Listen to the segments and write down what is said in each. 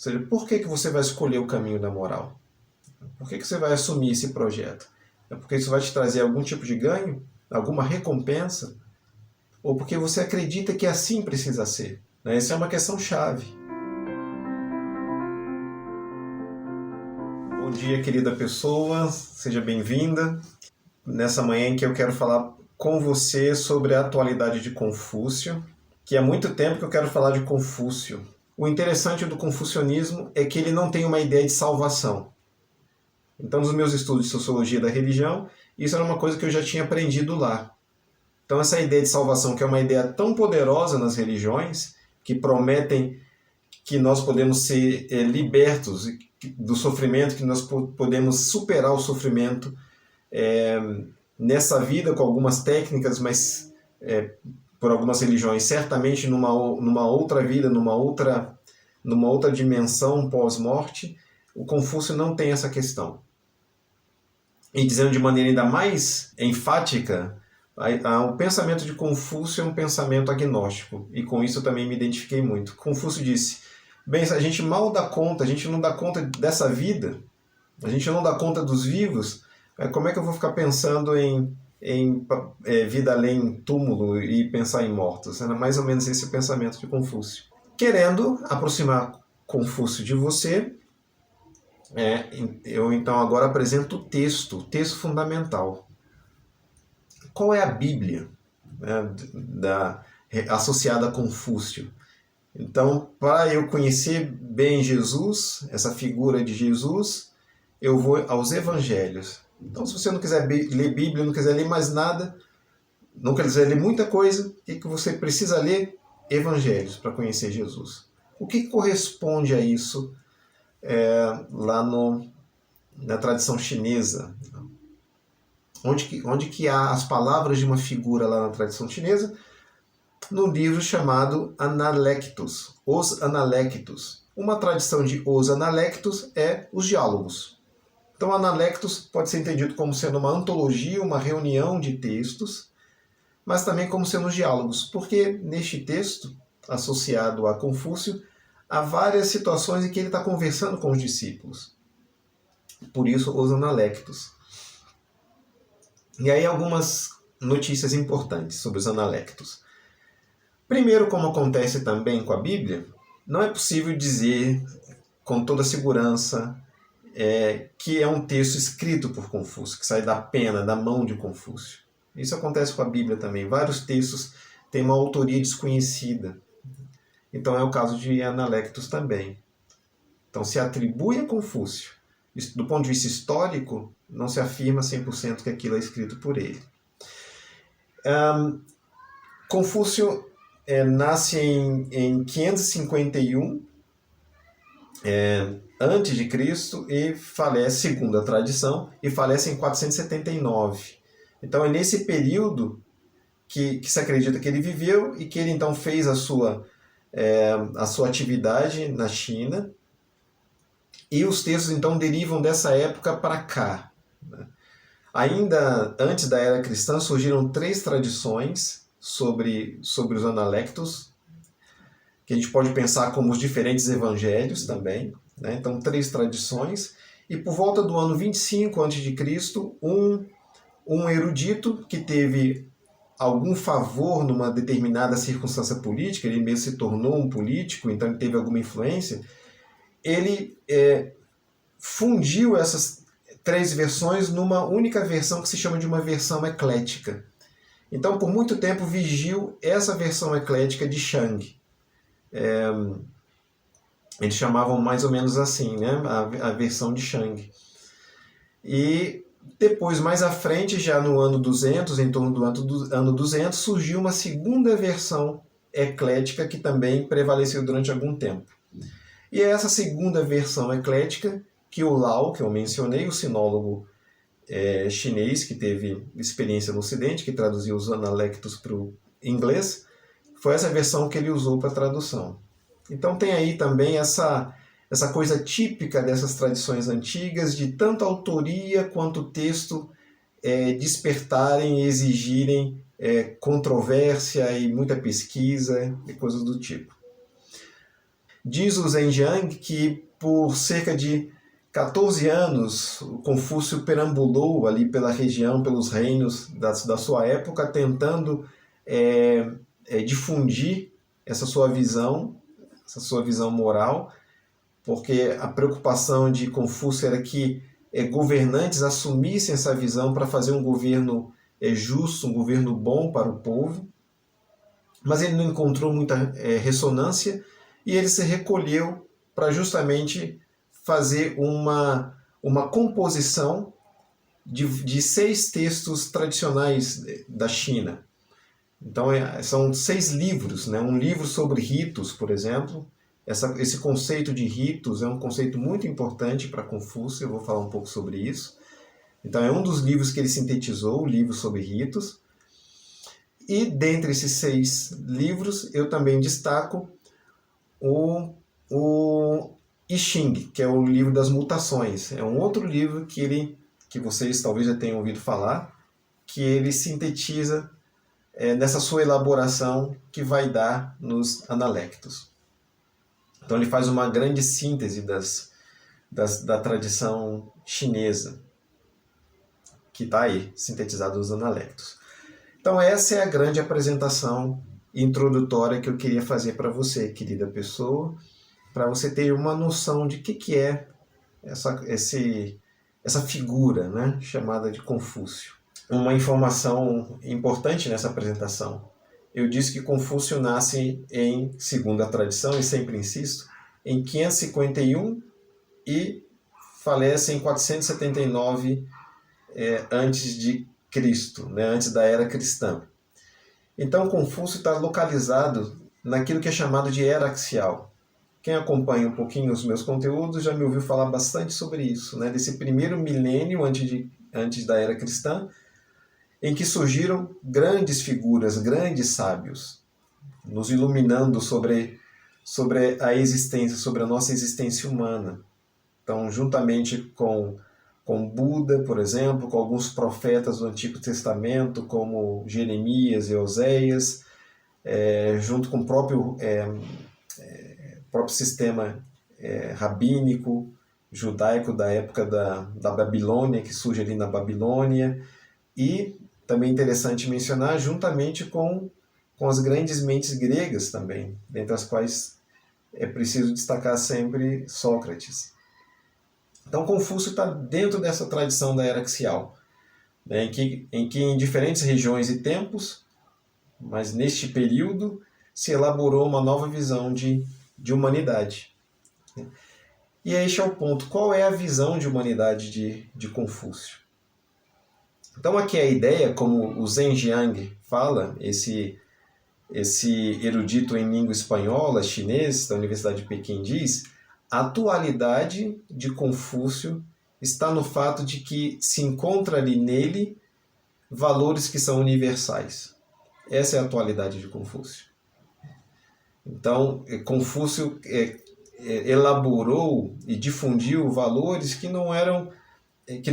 seja, por que você vai escolher o caminho da moral? Por que você vai assumir esse projeto? É porque isso vai te trazer algum tipo de ganho? Alguma recompensa? Ou porque você acredita que assim precisa ser? Essa é uma questão chave. Bom dia, querida pessoa, seja bem-vinda. Nessa manhã em que eu quero falar com você sobre a atualidade de Confúcio, que há muito tempo que eu quero falar de Confúcio. O interessante do confucionismo é que ele não tem uma ideia de salvação. Então, nos meus estudos de sociologia da religião, isso era uma coisa que eu já tinha aprendido lá. Então, essa ideia de salvação, que é uma ideia tão poderosa nas religiões, que prometem que nós podemos ser libertos do sofrimento, que nós podemos superar o sofrimento nessa vida com algumas técnicas, mas por algumas religiões, certamente numa outra vida, numa outra dimensão pós-morte, o Confúcio não tem essa questão. E dizendo de maneira ainda mais enfática, o pensamento de Confúcio é um pensamento agnóstico, e com isso eu também me identifiquei muito. Confúcio disse, bem, a gente mal dá conta, a gente não dá conta dessa vida, a gente não dá conta dos vivos, como é que eu vou ficar pensando em vida além túmulo e pensar em mortos? Era mais ou menos esse o pensamento de Confúcio. Querendo aproximar Confúcio de você, eu então agora apresento o texto fundamental. Qual é a Bíblia, né, associada a Confúcio? Então, para eu conhecer bem Jesus, essa figura de Jesus, eu vou aos Evangelhos. Então, se você não quiser ler Bíblia, não quiser ler mais nada, não quiser ler muita coisa, o que você precisa ler? Evangelhos, para conhecer Jesus. O que corresponde a isso lá na tradição chinesa? Onde que há as palavras de uma figura lá na tradição chinesa? No livro chamado Analectos, Os Analectos. Uma tradição de Os Analectos é os diálogos. Então, Analectos pode ser entendido como sendo uma antologia, uma reunião de textos, mas também como sendo os diálogos, porque neste texto, associado a Confúcio, há várias situações em que ele está conversando com os discípulos. Por isso, os Analectos. E aí algumas notícias importantes sobre os Analectos. Primeiro, como acontece também com a Bíblia, não é possível dizer com toda segurança que é um texto escrito por Confúcio, que sai da pena, da mão de Confúcio. Isso acontece com a Bíblia também. Vários textos têm uma autoria desconhecida. Então é o caso de Analectos também. Então se atribui a Confúcio. Do ponto de vista histórico, não se afirma 100% que aquilo é escrito por ele. Confúcio nasce em 551 antes de Cristo e falece, segundo a tradição, e falece em 479. Então é nesse período que se acredita que ele viveu e que ele então fez a sua atividade na China. E os textos então derivam dessa época para cá. Ainda antes da era cristã surgiram 3 tradições sobre os Analectos, que a gente pode pensar como os diferentes evangelhos também. Então, 3 tradições. E por volta do ano 25 a.C., um erudito que teve algum favor numa determinada circunstância política, ele mesmo se tornou um político, então ele teve alguma influência, ele fundiu essas 3 versões numa única versão que se chama de uma versão eclética. Então, por muito tempo, vigiu essa versão eclética de Shang. Eles chamavam mais ou menos assim, né? A versão de Shang. E depois, mais à frente, já no ano 200, em torno do ano 200, surgiu uma segunda versão eclética que também prevaleceu durante algum tempo. E é essa segunda versão eclética que o Lao, que eu mencionei, o sinólogo chinês que teve experiência no Ocidente, que traduziu os Analectos para o inglês, foi essa versão que ele usou para a tradução. Então tem aí também essa coisa típica dessas tradições antigas, de tanto autoria quanto texto despertarem e exigirem controvérsia e muita pesquisa e coisas do tipo. Diz o Zhenjiang que por cerca de 14 anos Confúcio perambulou ali pela região, pelos reinos da sua época, tentando difundir essa sua visão moral, porque a preocupação de Confúcio era que governantes assumissem essa visão para fazer um governo justo, um governo bom para o povo, mas ele não encontrou muita ressonância e ele se recolheu para justamente fazer uma composição de 6 textos tradicionais da China. Então são 6 livros, né? Um livro sobre ritos, por exemplo. Esse conceito de ritos é um conceito muito importante para Confúcio, eu vou falar um pouco sobre isso. Então é um dos livros que ele sintetizou, o livro sobre ritos. E dentre esses 6 livros, eu também destaco o I Ching, que é o livro das mutações. É um outro livro que vocês talvez já tenham ouvido falar, que ele sintetiza nessa sua elaboração que vai dar nos Analectos. Então ele faz uma grande síntese da tradição chinesa, que está aí, sintetizada nos Analectos. Então essa é a grande apresentação introdutória que eu queria fazer para você, querida pessoa, para você ter uma noção de que é essa figura, né, chamada de Confúcio. Uma informação importante nessa apresentação. Eu disse que Confúcio nasce segundo a tradição, e sempre insisto, em 551 e falece em 479 antes de Cristo, né, antes da era cristã. Então Confúcio está localizado naquilo que é chamado de era axial. Quem acompanha um pouquinho os meus conteúdos já me ouviu falar bastante sobre isso, né, desse primeiro milênio antes da era cristã, em que surgiram grandes figuras, grandes sábios, nos iluminando sobre a existência, sobre a nossa existência humana. Então, juntamente com Buda, por exemplo, com alguns profetas do Antigo Testamento, como Jeremias e Oséias, junto com o próprio sistema rabínico, judaico da época da Babilônia, que surge ali na Babilônia, e também interessante mencionar, juntamente com as grandes mentes gregas também, dentre as quais é preciso destacar sempre Sócrates. Então Confúcio está dentro dessa tradição da era axial, né, em que em diferentes regiões e tempos, mas neste período, se elaborou uma nova visão de humanidade. E este é o ponto. Qual é a visão de humanidade de Confúcio? Então aqui a ideia, como o Zhenjiang fala, esse erudito em língua espanhola, chinês, da Universidade de Pequim, diz: a atualidade de Confúcio está no fato de que se encontra ali nele valores que são universais. Essa é a atualidade de Confúcio. Então, Confúcio elaborou e difundiu valores que não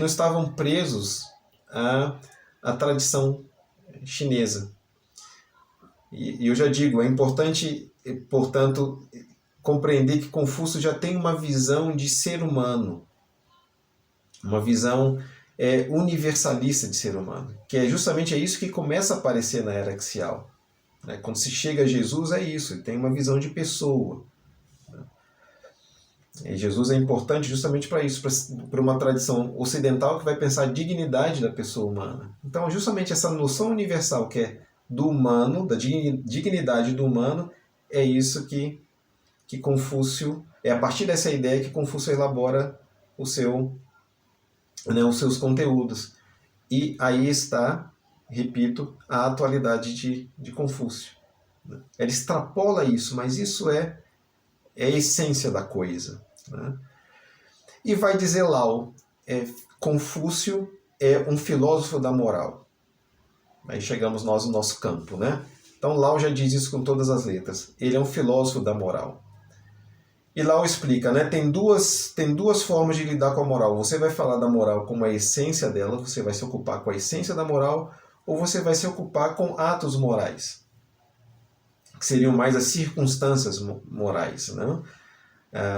estavam presos à tradição chinesa. E eu já digo, é importante, portanto, compreender que Confúcio já tem uma visão de ser humano, uma visão universalista de ser humano, que é justamente isso que começa a aparecer na era axial. Quando se chega a Jesus, é isso, ele tem uma visão de pessoa. E Jesus é importante justamente para isso, para uma tradição ocidental que vai pensar a dignidade da pessoa humana. Então, justamente essa noção universal que é do humano, da dignidade do humano, é isso que Confúcio, é a partir dessa ideia que Confúcio elabora os seus conteúdos. E aí está, repito, a atualidade de Confúcio. Ela extrapola isso, mas isso é a essência da coisa. Né? E vai dizer Lao, Confúcio é um filósofo da moral. Aí chegamos nós no nosso campo, né? Então Lao já diz isso com todas as letras. Ele é um filósofo da moral. E Lao explica, né? Tem duas formas de lidar com a moral. Você vai falar da moral como a essência dela, você vai se ocupar com a essência da moral, ou você vai se ocupar com atos morais, que seriam mais as circunstâncias morais, né?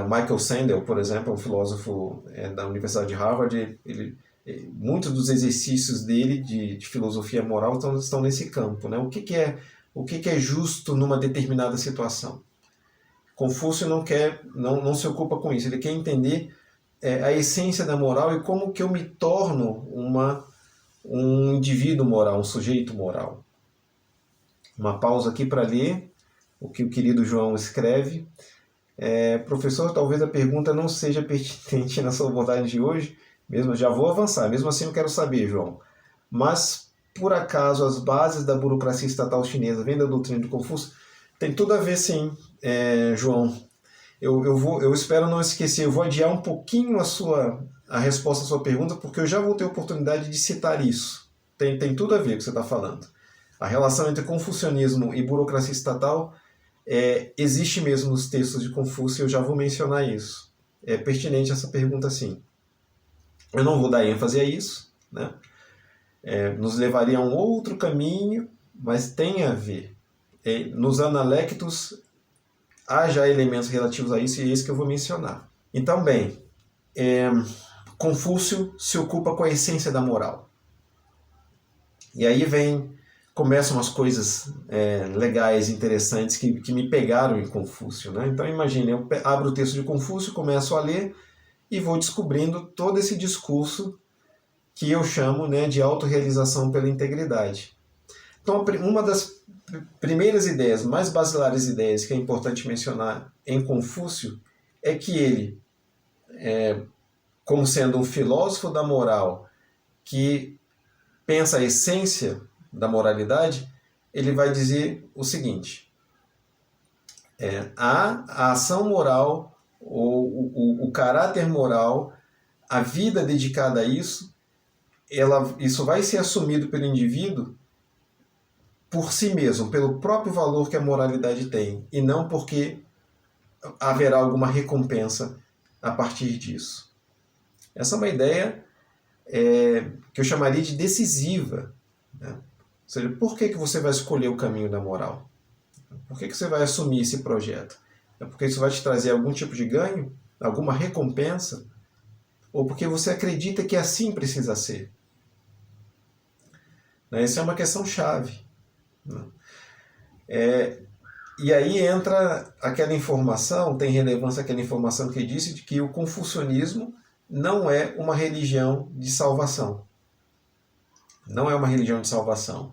Michael Sandel, por exemplo, é um filósofo da Universidade de Harvard, muitos dos exercícios dele de filosofia moral estão nesse campo, né? O que é justo numa determinada situação? Confúcio não se ocupa com isso, ele quer entender a essência da moral e como que eu me torno um indivíduo moral, um sujeito moral. Uma pausa aqui para ler o que o querido João escreve. Professor, talvez a pergunta não seja pertinente na sua abordagem de hoje, mesmo já vou avançar, mesmo assim eu quero saber, João. Mas, por acaso, as bases da burocracia estatal chinesa vêm da doutrina de Confúcio? Tem tudo a ver, sim, João. Eu espero não esquecer, eu vou adiar um pouquinho a resposta à sua pergunta, porque eu já vou ter a oportunidade de citar isso. Tem tudo a ver com o que você está falando. A relação entre confucionismo e burocracia estatal existe mesmo nos textos de Confúcio, e eu já vou mencionar isso. É pertinente essa pergunta, sim. Eu não vou dar ênfase a isso, né? Nos levaria a um outro caminho, mas tem a ver. Nos Analectos há já elementos relativos a isso, e é isso que eu vou mencionar. Então, bem, Confúcio se ocupa com a essência da moral. E aí começam as coisas legais, interessantes, que me pegaram em Confúcio, né? Então, imagine, eu abro o texto de Confúcio, começo a ler e vou descobrindo todo esse discurso que eu chamo, né, de autorrealização pela integridade. Então, uma das primeiras ideias, mais basilares ideias que é importante mencionar em Confúcio é que ele, como sendo um filósofo da moral que pensa a essência da moralidade, ele vai dizer o seguinte: a ação moral, ou o caráter moral, a vida dedicada a isso, isso vai ser assumido pelo indivíduo por si mesmo, pelo próprio valor que a moralidade tem, e não porque haverá alguma recompensa a partir disso. Essa é uma ideia que eu chamaria de decisiva, né? Ou seja, por que você vai escolher o caminho da moral? Por que você vai assumir esse projeto? É porque isso vai te trazer algum tipo de ganho? Alguma recompensa? Ou porque você acredita que assim precisa ser? Essa é uma questão chave. E aí entra aquela informação, tem relevância aquela informação que disse de que o confucionismo não é uma religião de salvação. Não é uma religião de salvação.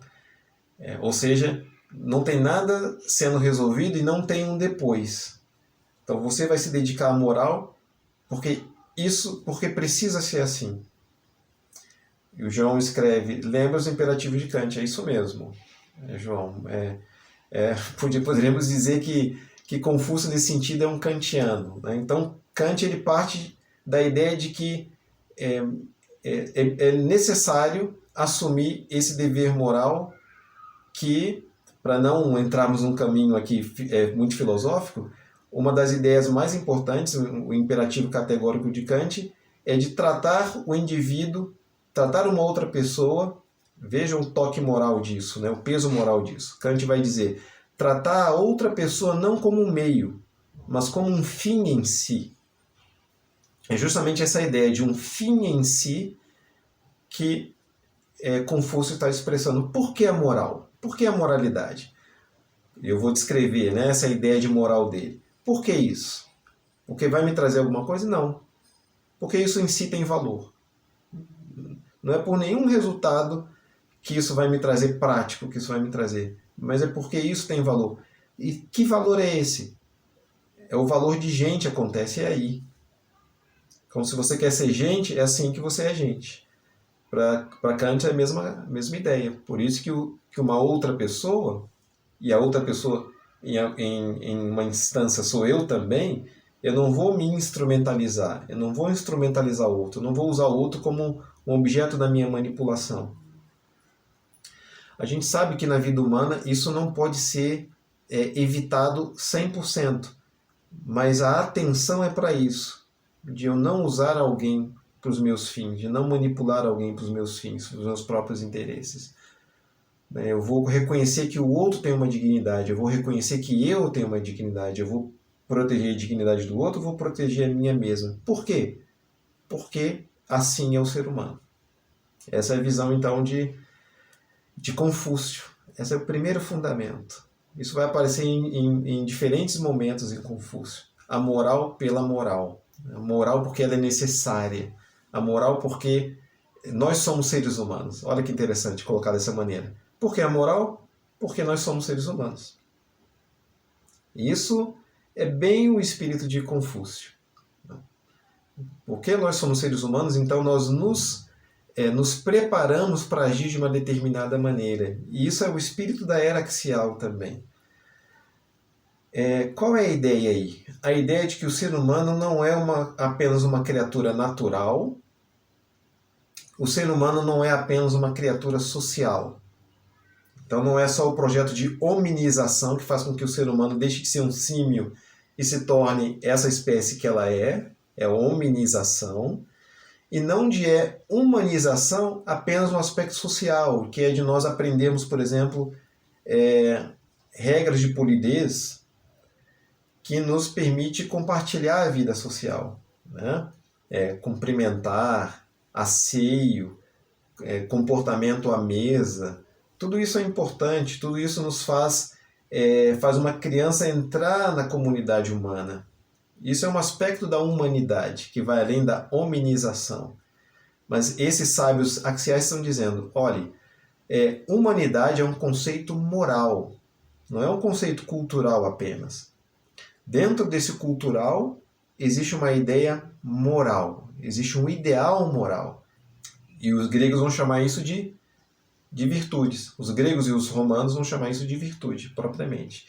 Ou seja, não tem nada sendo resolvido e não tem um depois. Então você vai se dedicar à moral porque precisa ser assim. E o João escreve, lembra os imperativos de Kant, é isso mesmo, João. Poderíamos dizer que Confúcio, nesse sentido, é um kantiano, né? Então, Kant ele parte da ideia de que é necessário assumir esse dever moral que, para não entrarmos num caminho aqui muito filosófico, uma das ideias mais importantes, o imperativo categórico de Kant, é de tratar o indivíduo, tratar uma outra pessoa. Veja o toque moral disso, né? O peso moral disso. Kant vai dizer, tratar a outra pessoa não como um meio, mas como um fim em si. É justamente essa ideia de um fim em si que Confúcio está expressando. Por que a moral? Por que a moralidade? Eu vou descrever, né, essa ideia de moral dele. Por que isso? Porque vai me trazer alguma coisa? Não. Porque isso em si tem valor. Não é por nenhum resultado que isso vai me trazer prático, que isso vai me trazer, mas é porque isso tem valor. E que valor é esse? É o valor de gente, acontece aí. Então, se você quer ser gente, é assim que você é gente. Para Kant é a mesma ideia. Por isso que uma outra pessoa, e a outra pessoa em uma instância sou eu também, eu não vou me instrumentalizar, eu não vou instrumentalizar o outro, eu não vou usar o outro como um objeto da minha manipulação. A gente sabe que na vida humana isso não pode ser evitado 100%, mas a atenção é para isso, de eu não usar alguém para os meus fins, de não manipular alguém para os meus fins, para os meus próprios interesses. Eu vou reconhecer que o outro tem uma dignidade, eu vou reconhecer que eu tenho uma dignidade, eu vou proteger a dignidade do outro, eu vou proteger a minha mesma. Por quê? Porque assim é o ser humano. Essa é a visão, então, de Confúcio. Esse é o primeiro fundamento. Isso vai aparecer em diferentes momentos em Confúcio. A moral pela moral. A moral porque ela é necessária. A moral porque nós somos seres humanos. Olha que interessante colocar dessa maneira. Por que a moral? Porque nós somos seres humanos. Isso é bem o espírito de Confúcio. Porque nós somos seres humanos, então nós nos preparamos para agir de uma determinada maneira. E isso é o espírito da era axial também. Qual é a ideia aí? A ideia de que o ser humano não é apenas uma criatura natural, o ser humano não é apenas uma criatura social. Então não é só o projeto de hominização que faz com que o ser humano deixe de ser um símio e se torne essa espécie que ela é a hominização, e não de humanização apenas no aspecto social, que é de nós aprendermos, por exemplo, regras de polidez que nos permite compartilhar a vida social, né? Cumprimentar, asseio, comportamento à mesa, tudo isso é importante, tudo isso nos faz uma criança entrar na comunidade humana. Isso é um aspecto da humanidade, que vai além da hominização. Mas esses sábios axiais estão dizendo, olhe, humanidade é um conceito moral, não é um conceito cultural apenas. Dentro desse cultural existe uma ideia moral, existe um ideal moral. E os gregos vão chamar isso de virtudes. Os gregos e os romanos vão chamar isso de virtude, propriamente.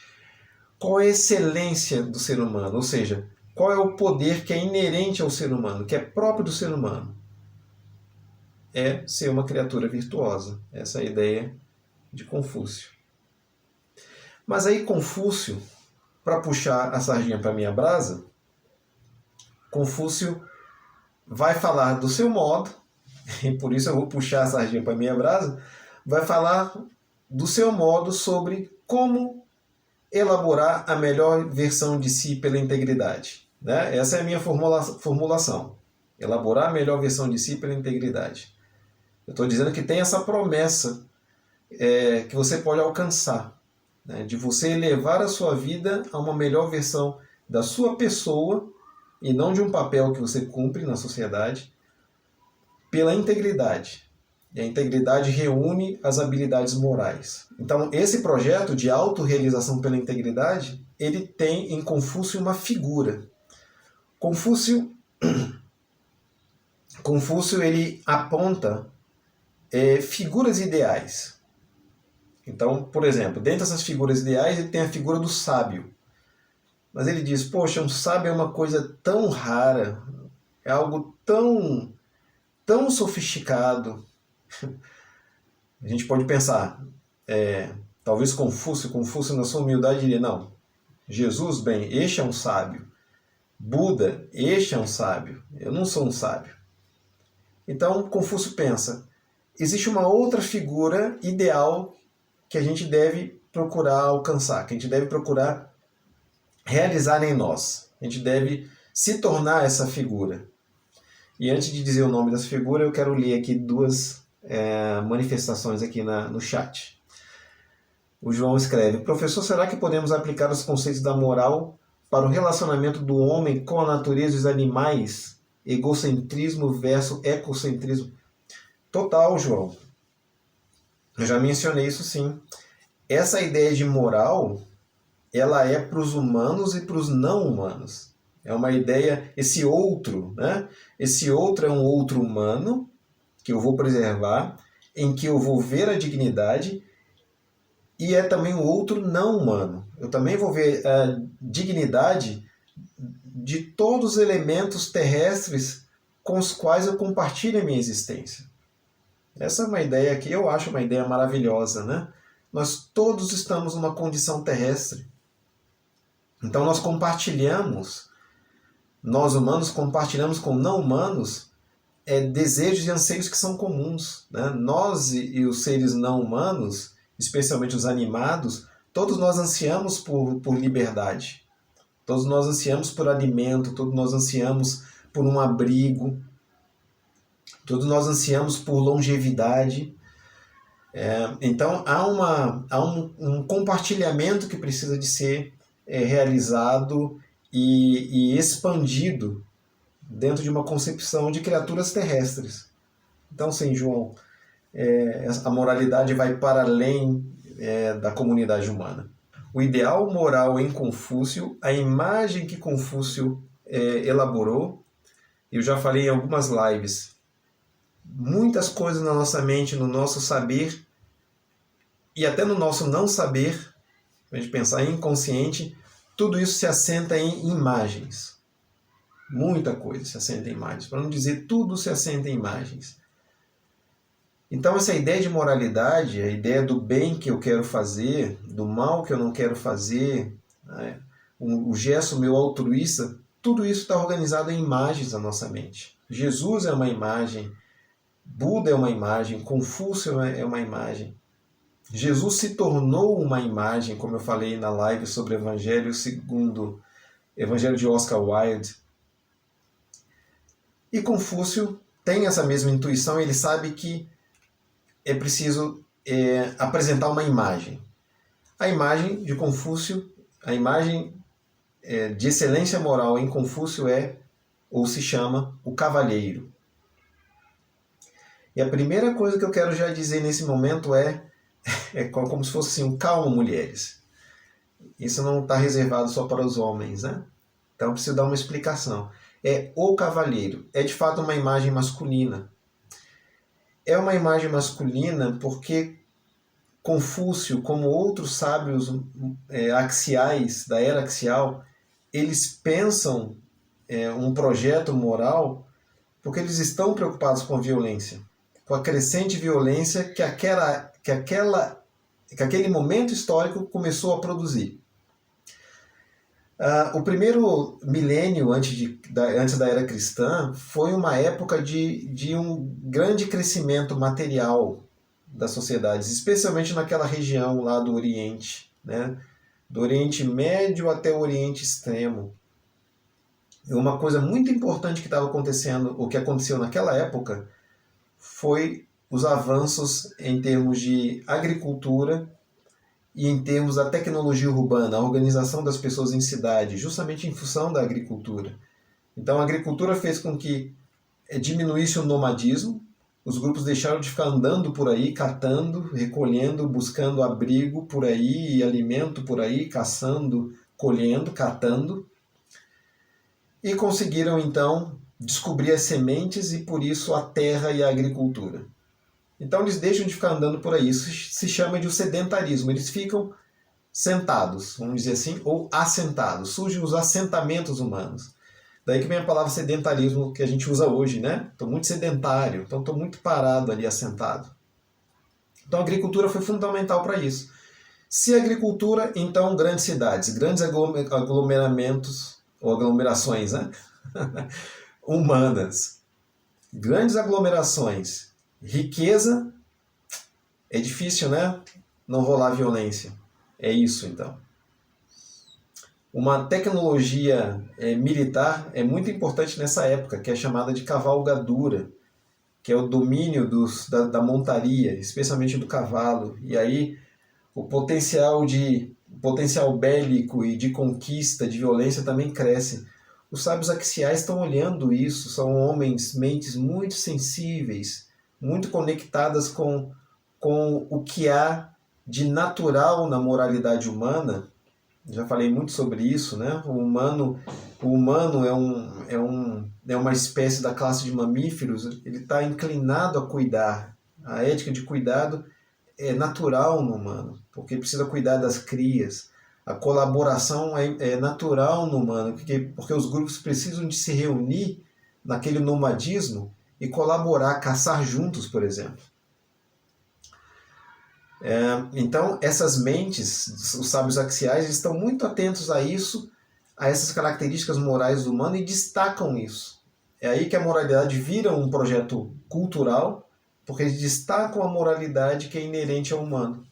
Qual é a excelência do ser humano? Ou seja, qual é o poder que é inerente ao ser humano, que é próprio do ser humano? É ser uma criatura virtuosa. Essa é a ideia de Confúcio. Mas aí Confúcio, para puxar a sardinha para a minha brasa, Confúcio vai falar do seu modo, e por isso eu vou puxar a sardinha para a minha brasa, vai falar do seu modo sobre como elaborar a melhor versão de si pela integridade. Né? Essa é a minha formulação. Elaborar a melhor versão de si pela integridade. Eu estou dizendo que tem essa promessa que você pode alcançar, né? De você elevar a sua vida a uma melhor versão da sua pessoa e não de um papel que você cumpre na sociedade, pela integridade. E a integridade reúne as habilidades morais. Então, esse projeto de autorrealização pela integridade, ele tem em Confúcio uma figura. Confúcio ele aponta figuras ideais. Então, por exemplo, dentro dessas figuras ideais, ele tem a figura do sábio. Mas ele diz, poxa, um sábio é uma coisa tão rara, é algo tão sofisticado. A gente pode pensar, talvez Confúcio na sua humildade diria, não, Jesus, bem, este é um sábio. Buda, este é um sábio. Eu não sou um sábio. Então, Confúcio pensa, existe uma outra figura ideal que a gente deve procurar alcançar, que a gente deve procurar realizar em nós. A gente deve se tornar essa figura. E antes de dizer o nome dessa figura, eu quero ler aqui duas manifestações aqui no chat. O João escreve, professor, será que podemos aplicar os conceitos da moral para o relacionamento do homem com a natureza e os animais? Egocentrismo versus ecocentrismo. Total, João. Eu já mencionei isso sim. Essa ideia de moral, ela é para os humanos e para os não humanos. É uma ideia, esse outro, né? Esse outro é um outro humano que eu vou preservar, em que eu vou ver a dignidade, e é também um outro não humano. Eu também vou ver a dignidade de todos os elementos terrestres com os quais eu compartilho a minha existência. Essa é uma ideia que eu acho uma ideia maravilhosa, né? Nós todos estamos numa condição terrestre. Então nós compartilhamos, nós humanos compartilhamos com não humanos desejos e anseios que são comuns, né? Nós e os seres não humanos, especialmente os animados, todos nós ansiamos por liberdade. Todos nós ansiamos por alimento, todos nós ansiamos por um abrigo, todos nós ansiamos por longevidade. Então há um compartilhamento que precisa de ser realizado e expandido dentro de uma concepção de criaturas terrestres. Então, sim, João, a moralidade vai para além da comunidade humana. O ideal moral em Confúcio, a imagem que Confúcio elaborou, eu já falei em algumas lives, muitas coisas na nossa mente, no nosso saber e até no nosso não saber, a gente pensar inconsciente, tudo isso se assenta em imagens. Muita coisa se assenta em imagens, para não dizer tudo se assenta em imagens. Então essa ideia de moralidade, a ideia do bem que eu quero fazer, do mal que eu não quero fazer, né? O gesto meu altruísta, tudo isso está organizado em imagens na nossa mente. Jesus é uma imagem, Buda é uma imagem, Confúcio é uma imagem. Jesus se tornou uma imagem, como eu falei na live sobre o Evangelho segundo Evangelho de Oscar Wilde. E Confúcio tem essa mesma intuição, ele sabe que é preciso apresentar uma imagem. A imagem de Confúcio, a imagem de excelência moral em Confúcio ou se chama, o cavalheiro. E a primeira coisa que eu quero já dizer nesse momento é como se fosse assim, calma, mulheres. Isso não está reservado só para os homens, né? Então eu preciso dar uma explicação. O cavalheiro é de fato uma imagem masculina. É uma imagem masculina porque Confúcio, como outros sábios axiais, da era axial, eles pensam um projeto moral porque eles estão preocupados com a violência, com a crescente violência que aquele momento histórico começou a produzir. O primeiro milênio antes da era cristã foi uma época de um grande crescimento material das sociedades, especialmente naquela região lá do Oriente, né? Do Oriente Médio até o Oriente Extremo. E uma coisa muito importante que estava acontecendo, o que aconteceu naquela época, foi os avanços em termos de agricultura e em termos da tecnologia urbana, a organização das pessoas em cidade, justamente em função da agricultura. Então a agricultura fez com que diminuísse o nomadismo, os grupos deixaram de ficar andando por aí, catando, recolhendo, buscando abrigo por aí, e alimento por aí, caçando, colhendo, catando, e conseguiram então descobrir as sementes e por isso a terra e a agricultura. Então eles deixam de ficar andando por aí. Isso se chama de sedentarismo. Eles ficam sentados, vamos dizer assim, ou assentados. Surgem os assentamentos humanos. Daí que vem a palavra sedentarismo que a gente usa hoje, né? Estou muito sedentário, então estou muito parado ali, assentado. Então a agricultura foi fundamental para isso. Se agricultura, então grandes cidades, grandes aglomeramentos, ou aglomerações, né? Humanas. Grandes aglomerações. Riqueza, é difícil, né? Não rolar violência. É isso, então. Uma tecnologia militar é muito importante nessa época, que é chamada de cavalgadura, que é o domínio da montaria, especialmente do cavalo. E aí o potencial bélico e de conquista, de violência também cresce. Os sábios axiais estão olhando isso, são mentes muito sensíveis, muito conectadas com o que há de natural na moralidade humana. Já falei muito sobre isso, né? O humano é uma espécie da classe de mamíferos, ele está inclinado a cuidar. A ética de cuidado é natural no humano, porque ele precisa cuidar das crias. A colaboração é natural no humano, porque os grupos precisam de se reunir naquele nomadismo e colaborar, caçar juntos, por exemplo. Então, essas mentes, os sábios axiais, estão muito atentos a isso, a essas características morais do humano e destacam isso. É aí que a moralidade vira um projeto cultural, porque eles destacam a moralidade que é inerente ao humano.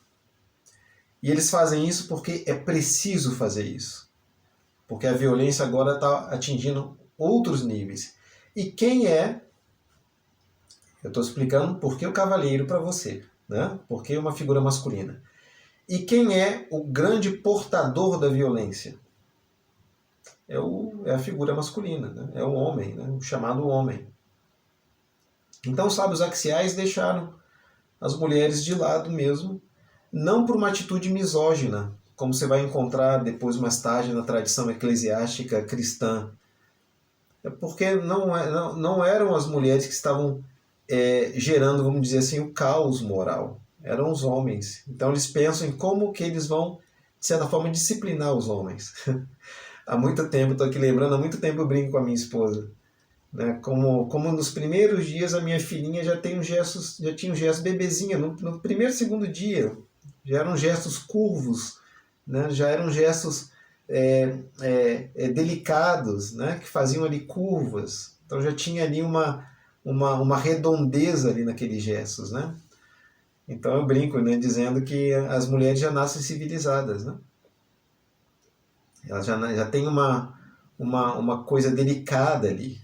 E eles fazem isso porque é preciso fazer isso. porque a violência agora está atingindo outros níveis. E quem é? Eu estou explicando por que o cavaleiro para você, né? Por que uma figura masculina. E quem é o grande portador da violência? É a figura masculina, né? É o homem, né? O chamado homem. Então os sábios axiais deixaram as mulheres de lado mesmo, não por uma atitude misógina, como você vai encontrar depois mais tarde na tradição eclesiástica cristã. É porque não eram as mulheres que estavam gerando, vamos dizer assim, o caos moral. Eram os homens. Então eles pensam em como que eles vão, de certa forma, disciplinar os homens. Há muito tempo, estou aqui lembrando, há muito tempo eu brinco com a minha esposa. Né? Como nos primeiros dias a minha filhinha já tinha um gesto bebezinha, no primeiro, segundo dia. Já eram gestos curvos, né? Já eram gestos delicados, né? Que faziam ali curvas. Então já tinha ali uma redondeza ali naqueles gestos, né? Então eu brinco, né, dizendo que as mulheres já nascem civilizadas, né? Elas já têm uma coisa delicada ali.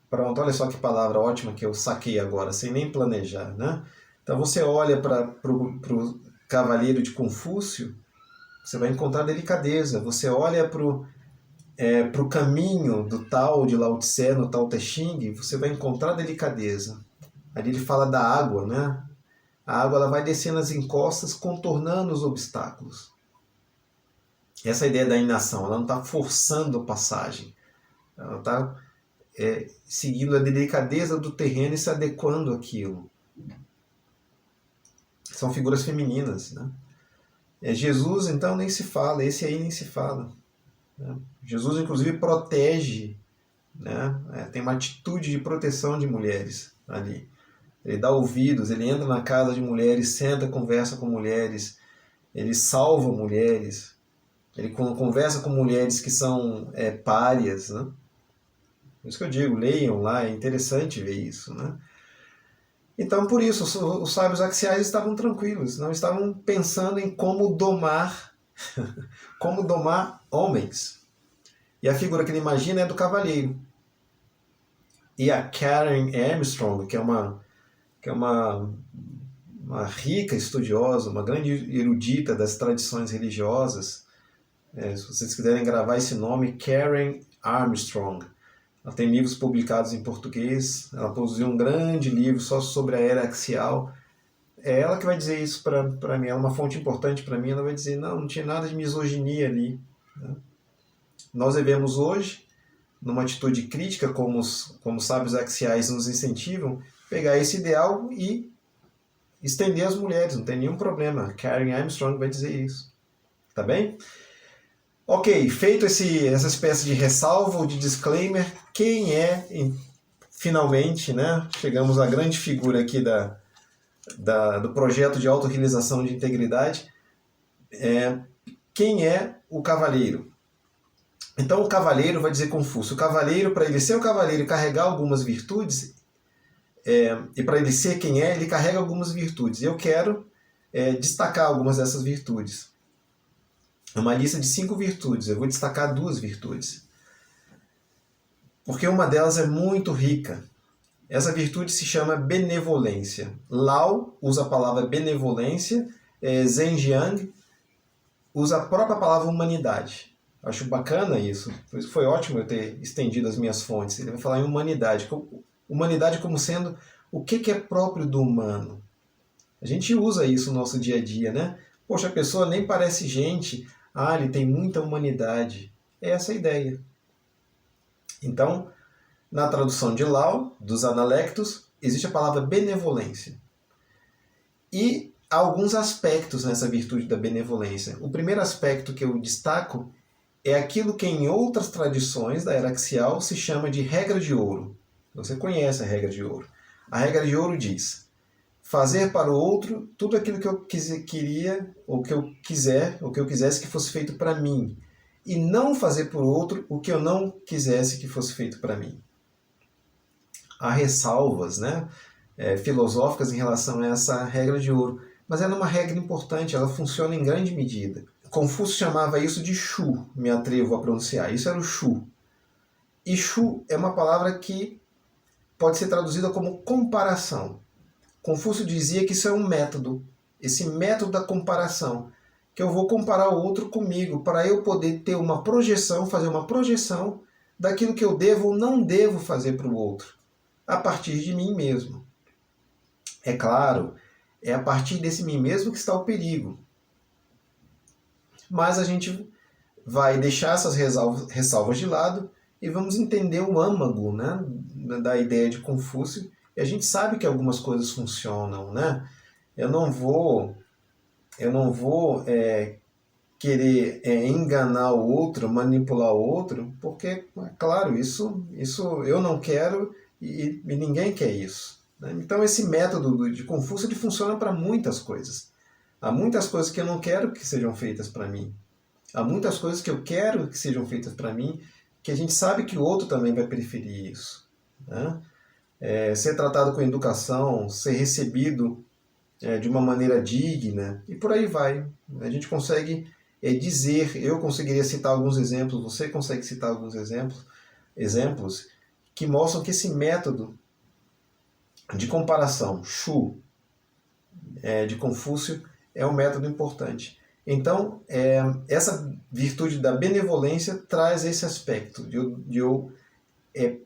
Pronto, olha só que palavra ótima que eu saquei agora, sem nem planejar, né? Então você olha para o cavaleiro de Confúcio, você vai encontrar delicadeza. Você olha para o caminho do Tao de Lao Tse, no Tao Te Ching, você vai encontrar delicadeza. Ali ele fala da água, né? A água ela vai descendo as encostas, contornando os obstáculos. Essa é a ideia da inação, ela não está forçando a passagem. Ela está seguindo a delicadeza do terreno e se adequando àquilo. São figuras femininas, né? Jesus, então, nem se fala, esse aí nem se fala. Né? Jesus, inclusive, protege, né? Tem uma atitude de proteção de mulheres ali. Ele dá ouvidos, ele entra na casa de mulheres, senta, conversa com mulheres, ele salva mulheres, ele conversa com mulheres que são párias, né? Por isso que eu digo, leiam lá, é interessante ver isso, né? Então, por isso, os sábios axiais estavam tranquilos, não estavam pensando em como domar homens. E a figura que ele imagina é do cavaleiro. E a Karen Armstrong, que é uma rica estudiosa, uma grande erudita das tradições religiosas, se vocês quiserem gravar esse nome, Karen Armstrong. Ela tem livros publicados em português, ela produziu um grande livro só sobre a era axial. É ela que vai dizer isso para mim, ela é uma fonte importante para mim, ela vai dizer, não tinha nada de misoginia ali. Né? Nós devemos hoje, numa atitude crítica, como os sábios axiais nos incentivam, pegar esse ideal e estender às mulheres, não tem nenhum problema. Karen Armstrong vai dizer isso. Tá bem? Ok, feito essa espécie de ressalva ou de disclaimer, quem é, finalmente, né, chegamos à grande figura aqui do projeto de autorrealização de integridade, quem é o cavaleiro? Então o cavaleiro, vai dizer Confúcio, o cavaleiro, para ele ser o cavaleiro e carregar algumas virtudes, e para ele ser quem ele carrega algumas virtudes. Eu quero destacar algumas dessas virtudes. É uma lista de 5 virtudes, eu vou destacar 2 virtudes. Porque uma delas é muito rica. Essa virtude se chama benevolência. Lao usa a palavra benevolência, Zhenjiang usa a própria palavra humanidade. Acho bacana isso. Foi ótimo eu ter estendido as minhas fontes. Ele vai falar em humanidade. Humanidade como sendo o que é próprio do humano. A gente usa isso no nosso dia a dia, né? Poxa, a pessoa nem parece gente. Ele tem muita humanidade. É essa a ideia. Então, na tradução de Lao, dos Analectos, existe a palavra benevolência. E há alguns aspectos nessa virtude da benevolência. O primeiro aspecto que eu destaco é aquilo que em outras tradições da era axial se chama de regra de ouro. Você conhece a regra de ouro. A regra de ouro diz: fazer para o outro tudo aquilo que eu queria, ou que eu quisesse que fosse feito para mim, e não fazer por outro o que eu não quisesse que fosse feito para mim. Há ressalvas, né, filosóficas em relação a essa regra de ouro, mas ela é uma regra importante, ela funciona em grande medida. Confúcio chamava isso de Shu, me atrevo a pronunciar. Isso era o Shu. E Shu é uma palavra que pode ser traduzida como comparação. Confúcio dizia que isso é um método, esse método da comparação, que eu vou comparar o outro comigo, para eu poder ter uma projeção, fazer uma projeção daquilo que eu devo ou não devo fazer para o outro, a partir de mim mesmo. É claro, é a partir desse mim mesmo que está o perigo. Mas a gente vai deixar essas ressalvas de lado e vamos entender o âmago, né, da ideia de Confúcio. E a gente sabe que algumas coisas funcionam, né? Eu não vou querer enganar o outro, manipular o outro, porque, claro, isso eu não quero e ninguém quer isso, né? Então esse método de Confúcio ele funciona para muitas coisas. Há muitas coisas que eu não quero que sejam feitas para mim. Há muitas coisas que eu quero que sejam feitas para mim, que a gente sabe que o outro também vai preferir isso, né? Ser tratado com educação, ser recebido de uma maneira digna, e por aí vai. A gente consegue dizer, eu conseguiria citar alguns exemplos, você consegue citar alguns exemplos que mostram que esse método de comparação, Shu, de Confúcio, é um método importante. Então, essa virtude da benevolência traz esse aspecto de eu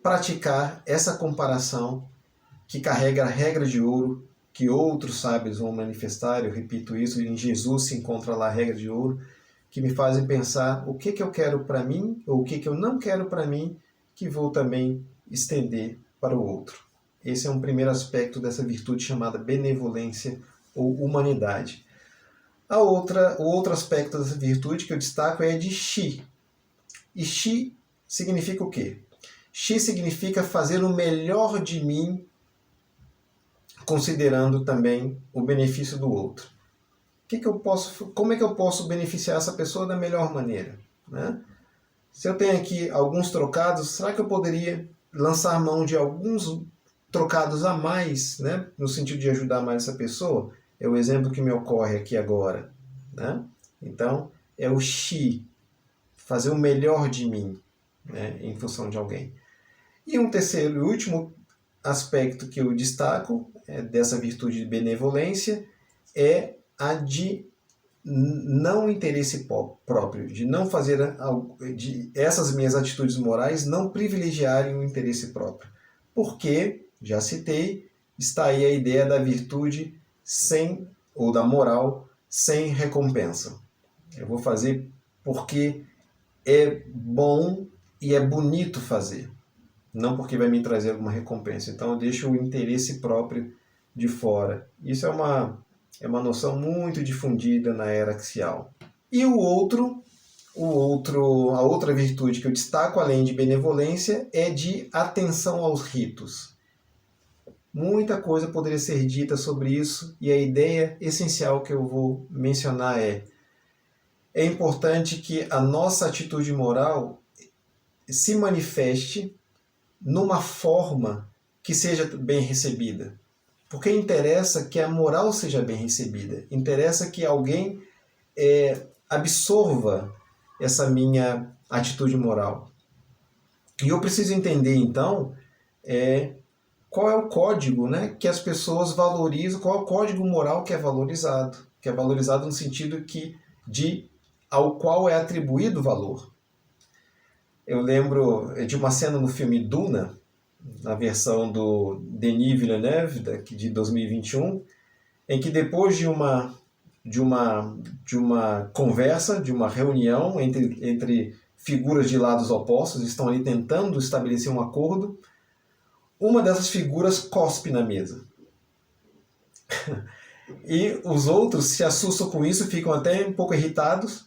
praticar essa comparação que carrega a regra de ouro que outros sábios vão manifestar. Eu repito isso, em Jesus se encontra lá a regra de ouro, que me fazem pensar o que eu quero para mim ou o que eu não quero para mim, que vou também estender para o outro. Esse é um primeiro aspecto dessa virtude chamada benevolência ou humanidade. O outro aspecto dessa virtude que eu destaco é de Shi. E Shi significa o quê? Shi significa fazer o melhor de mim, considerando também o benefício do outro. Como é que eu posso beneficiar essa pessoa da melhor maneira, né? Se eu tenho aqui alguns trocados, será que eu poderia lançar mão de alguns trocados a mais, né, no sentido de ajudar mais essa pessoa? É o exemplo que me ocorre aqui agora, né? Então, é o Shi, fazer o melhor de mim, né, em função de alguém. E um terceiro e último aspecto que eu destaco dessa virtude de benevolência é a de não interesse próprio, de não fazer de essas minhas atitudes morais não privilegiarem o interesse próprio. Porque, já citei, está aí a ideia da virtude ou da moral sem recompensa. Eu vou fazer porque é bom e é bonito fazer, não porque vai me trazer alguma recompensa. Então eu deixo o interesse próprio de fora. Isso é uma noção muito difundida na era axial. E a outra virtude que eu destaco, além de benevolência, é de atenção aos ritos. Muita coisa poderia ser dita sobre isso, e a ideia essencial que eu vou mencionar é importante que a nossa atitude moral se manifeste numa forma que seja bem recebida. Porque interessa que a moral seja bem recebida. Interessa que alguém absorva essa minha atitude moral. E eu preciso entender, então, qual é o código, né, que as pessoas valorizam, qual é o código moral que é valorizado. Que é valorizado no sentido ao qual é atribuído valor. Eu lembro de uma cena no filme Duna, na versão do Denis Villeneuve, de 2021, em que depois de uma conversa, de uma reunião entre figuras de lados opostos, estão ali tentando estabelecer um acordo, uma dessas figuras cospe na mesa. E os outros se assustam com isso, ficam até um pouco irritados,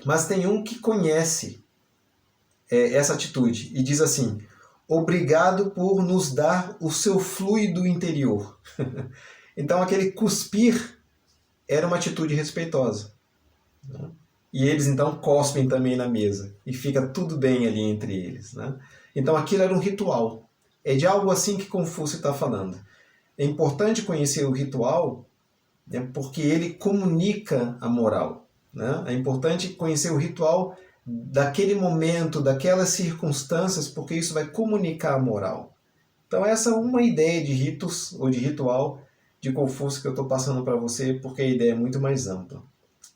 mas tem um que conhece essa atitude e diz assim: obrigado por nos dar o seu fluido interior. Então aquele cuspir era uma atitude respeitosa, né? E eles então cospem também na mesa e fica tudo bem ali entre eles, né? Então aquilo era um ritual. É de algo assim que Confúcio está falando. É importante conhecer o ritual, né, porque ele comunica a moral. né? É importante conhecer o ritual daquele momento, daquelas circunstâncias, porque isso vai comunicar a moral. Então essa é uma ideia de ritos ou de ritual de Confúcio que eu estou passando para você, porque a ideia é muito mais ampla.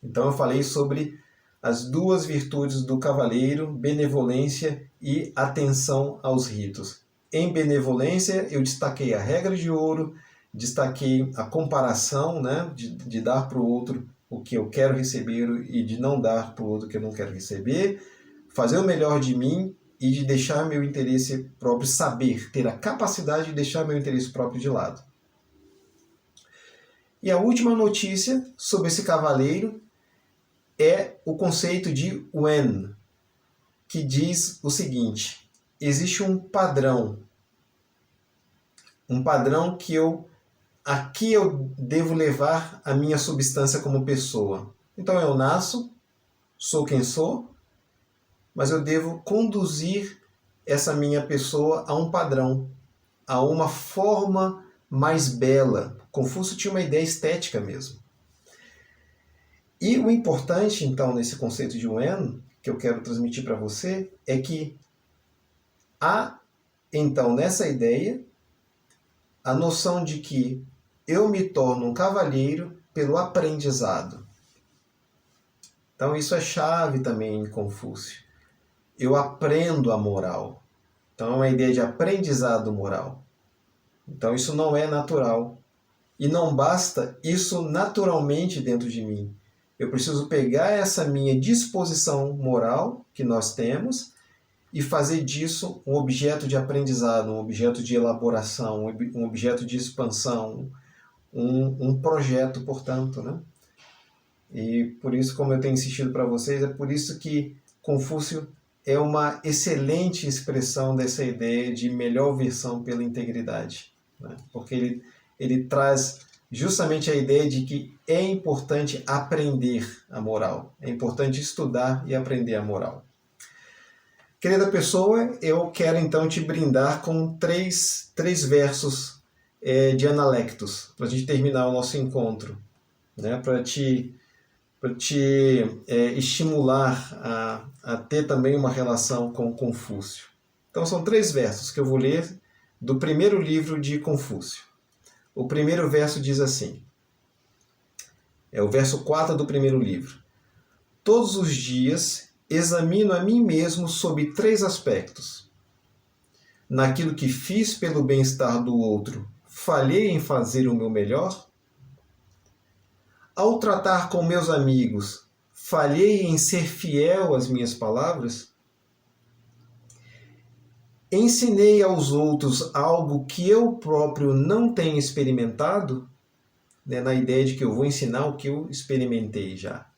Então eu falei sobre as duas virtudes do cavaleiro, benevolência e atenção aos ritos. Em benevolência eu destaquei a regra de ouro, destaquei a comparação, né, de dar para o outro o que eu quero receber e de não dar para o outro o que eu não quero receber, fazer o melhor de mim e de deixar meu interesse próprio, saber, ter a capacidade de deixar meu interesse próprio de lado. E a última notícia sobre esse cavaleiro é o conceito de Wen, que diz o seguinte: existe um padrão que aqui eu devo levar a minha substância como pessoa. Então eu nasço, sou quem sou, mas eu devo conduzir essa minha pessoa a um padrão, a uma forma mais bela. Confúcio tinha uma ideia estética mesmo. E o importante, então, nesse conceito de Wen, que eu quero transmitir para você, é que há, então, nessa ideia, a noção de que eu me torno um cavalheiro pelo aprendizado. Então isso é chave também em Confúcio. Eu aprendo a moral. Então é uma ideia de aprendizado moral. Então isso não é natural. E não basta isso naturalmente dentro de mim. Eu preciso pegar essa minha disposição moral que nós temos e fazer disso um objeto de aprendizado, um objeto de elaboração, um objeto de expansão, um projeto, portanto, né? E por isso, como eu tenho insistido para vocês, é por isso que Confúcio é uma excelente expressão dessa ideia de melhor versão pela integridade, né? Porque ele traz justamente a ideia de que é importante aprender a moral, é importante estudar e aprender a moral. Querida pessoa, eu quero então te brindar com três versos de Analectos, para a gente terminar o nosso encontro, né? Para te estimular a ter também uma relação com Confúcio. Então são 3 versos que eu vou ler do primeiro livro de Confúcio. O primeiro verso diz assim, é o verso 4 do primeiro livro. Todos os dias examino a mim mesmo sob 3 aspectos. Naquilo que fiz pelo bem-estar do outro, falhei em fazer o meu melhor? Ao tratar com meus amigos, falhei em ser fiel às minhas palavras? Ensinei aos outros algo que eu próprio não tenho experimentado? Né, na ideia de que eu vou ensinar o que eu experimentei já.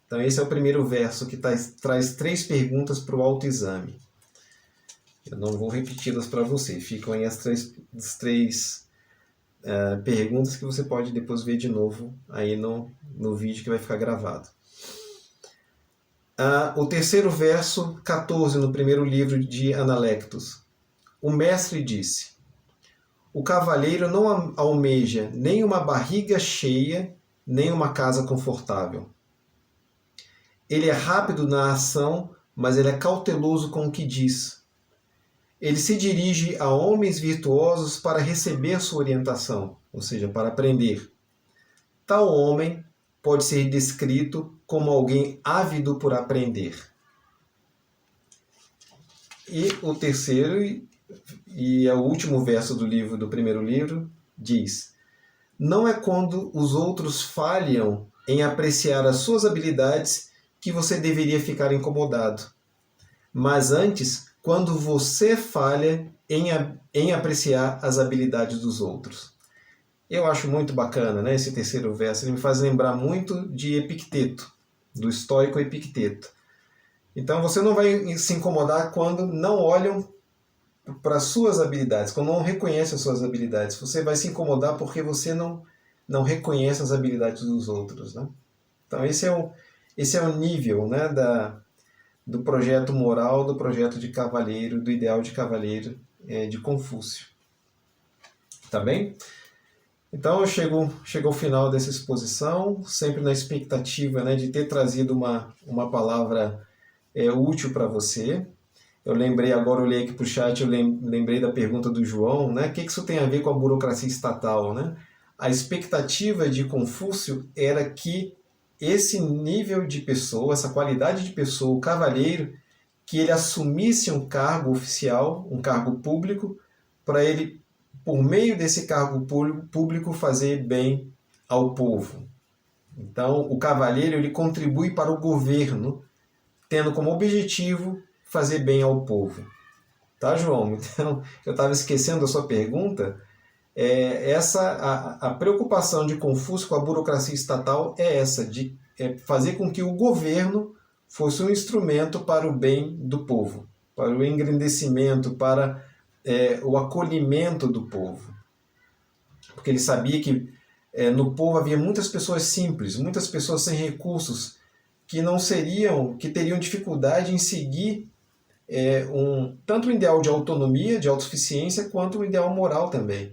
Então esse é o primeiro verso que traz 3 perguntas para o autoexame. Eu não vou repeti-las para você, ficam aí as três perguntas que você pode depois ver de novo aí no vídeo que vai ficar gravado. O terceiro verso, 14, no primeiro livro de Analectos. O mestre disse: o cavalheiro não almeja nem uma barriga cheia, nem uma casa confortável. Ele é rápido na ação, mas ele é cauteloso com o que diz. Ele se dirige a homens virtuosos para receber sua orientação, ou seja, para aprender. Tal homem pode ser descrito como alguém ávido por aprender. E o terceiro e é o último verso do primeiro livro, diz: não é quando os outros falham em apreciar as suas habilidades que você deveria ficar incomodado, mas antes quando você falha em apreciar as habilidades dos outros. Eu acho muito bacana, né, esse terceiro verso. Ele me faz lembrar muito de Epicteto, do estoico Epicteto. Então você não vai se incomodar quando não olham para as suas habilidades, quando não reconhece as suas habilidades. Você vai se incomodar porque você não reconhece as habilidades dos outros, né? Então esse é o nível, né, do projeto moral, do projeto de cavaleiro, do ideal de cavaleiro de Confúcio. Tá bem? Então chegou o final dessa exposição, sempre na expectativa, né, de ter trazido uma palavra útil para você. Eu lembrei, agora olhei aqui para o chat, eu lembrei da pergunta do João, né? O que isso tem a ver com a burocracia estatal, né? A expectativa de Confúcio era que esse nível de pessoa, essa qualidade de pessoa, o cavalheiro, que ele assumisse um cargo oficial, um cargo público, para ele, por meio desse cargo público, fazer bem ao povo. Então, o cavalheiro ele contribui para o governo, tendo como objetivo fazer bem ao povo. Tá, João? Então, eu estava esquecendo a sua pergunta. A preocupação de Confúcio com a burocracia estatal é essa, de fazer com que o governo fosse um instrumento para o bem do povo, para o engrandecimento, para o acolhimento do povo. Porque ele sabia que no povo havia muitas pessoas simples, muitas pessoas sem recursos, que teriam dificuldade em seguir tanto um ideal de autonomia, de autossuficiência, quanto um ideal moral também.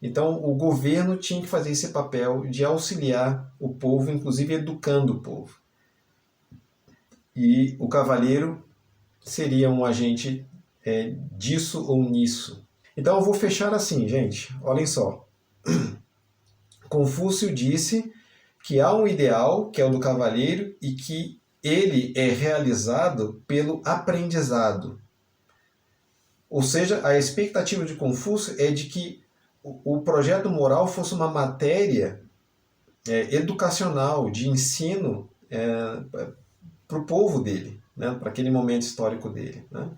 Então, o governo tinha que fazer esse papel de auxiliar o povo, inclusive educando o povo. E o cavalheiro seria um agente disso ou nisso. Então, eu vou fechar assim, gente. Olhem só. Confúcio disse que há um ideal, que é o do cavalheiro, e que ele é realizado pelo aprendizado. Ou seja, a expectativa de Confúcio é de que o projeto moral fosse uma matéria educacional, de ensino para o povo dele, né, para aquele momento histórico dele. Né?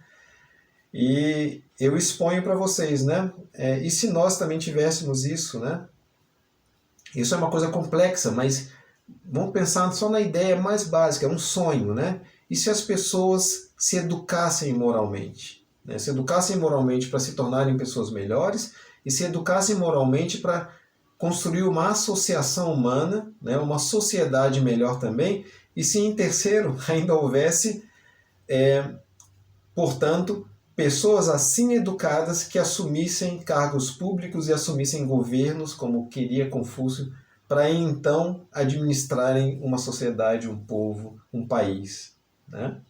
E eu exponho para vocês, né? E se nós também tivéssemos isso, né? Isso é uma coisa complexa, mas vamos pensar só na ideia mais básica, é um sonho, né? E se as pessoas se educassem moralmente? Né? Se educassem moralmente para se tornarem pessoas melhores e se educassem moralmente para construir uma associação humana, né? Uma sociedade melhor também, e se em terceiro ainda houvesse, portanto, pessoas assim educadas que assumissem cargos públicos e assumissem governos, como queria Confúcio, para então administrarem uma sociedade, um povo, um país. Né?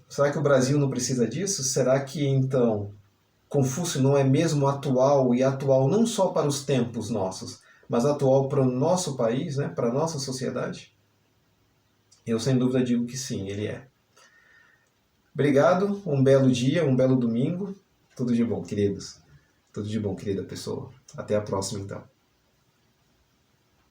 Será que o Brasil não precisa disso? Será que então Confúcio não é mesmo atual, e atual não só para os tempos nossos, mas atual para o nosso país, né? Para a nossa sociedade? Eu sem dúvida digo que sim, ele é. Obrigado, um belo dia, um belo domingo. Tudo de bom, queridos. Tudo de bom, querida pessoa. Até a próxima, então.